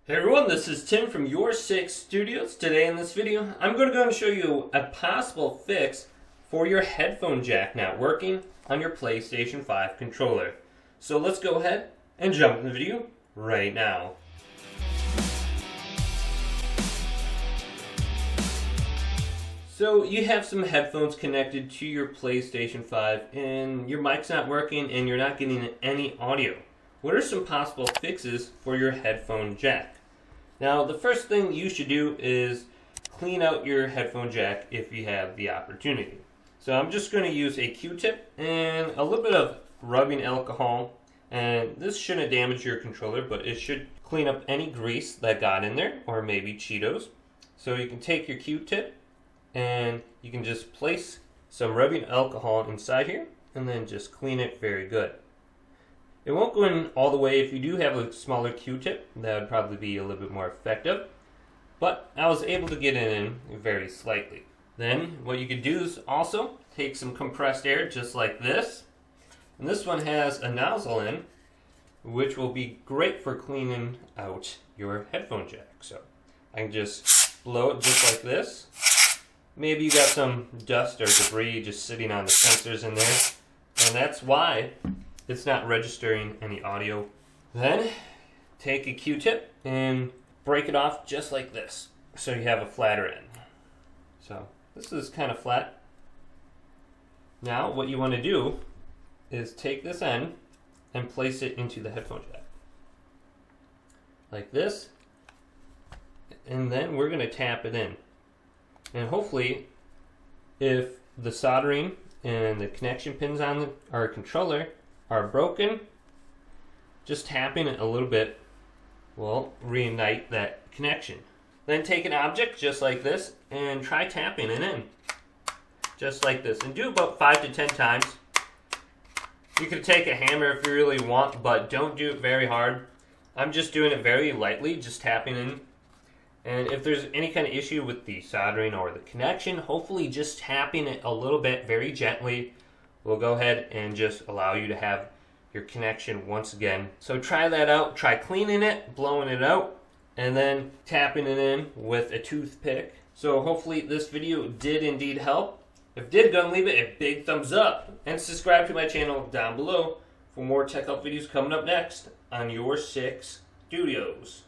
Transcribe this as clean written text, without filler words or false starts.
Hey everyone, this is Tim from YourSixStudios. Today in this video, I'm going to go and show you a possible fix for your headphone jack not working on your PlayStation 5 controller. So let's go ahead and jump in the video right now. So you have some headphones connected to your PlayStation 5 and your mic's not working and you're not getting any audio. What are some possible fixes for your headphone jack? Now, the first thing you should do is clean out your headphone jack if you have the opportunity. So I'm just going to use a Q-tip and a little bit of rubbing alcohol, and this shouldn't damage your controller, but it should clean up any grease that got in there, or maybe Cheetos. So you can take your Q-tip and you can just place some rubbing alcohol inside here and then just clean it very good. It won't go in all the way. If you do have a smaller Q-tip, that would probably be a little bit more effective. But I was able to get it in very slightly. Then what you could do is also take some compressed air just like this. And this one has a nozzle in, which will be great for cleaning out your headphone jack. So I can just blow it just like this. Maybe you got some dust or debris just sitting on the sensors in there. And that's why it's not registering any audio. Then take a Q-tip and break it off just like this, so you have a flatter end. So this is kind of flat. Now what you want to do is take this end and place it into the headphone jack. Like this. And then we're going to tap it in. And hopefully, if the soldering and the connection pins on our controller are broken, just tapping it a little bit will reignite that connection. Then take an object just like this and try tapping it in. Just like this. And do about 5 to 10 times. You could take a hammer if you really want, but don't do it very hard. I'm just doing it very lightly, just tapping in. And if there's any kind of issue with the soldering or the connection, hopefully just tapping it a little bit very gently will go ahead and just allow you to have your connection once again. So try that out. Try cleaning it, blowing it out, and then tapping it in with a toothpick. So hopefully this video did indeed help. If it did, go and leave it a big thumbs up and subscribe to my channel down below for more tech help videos coming up next on YourSixStudios.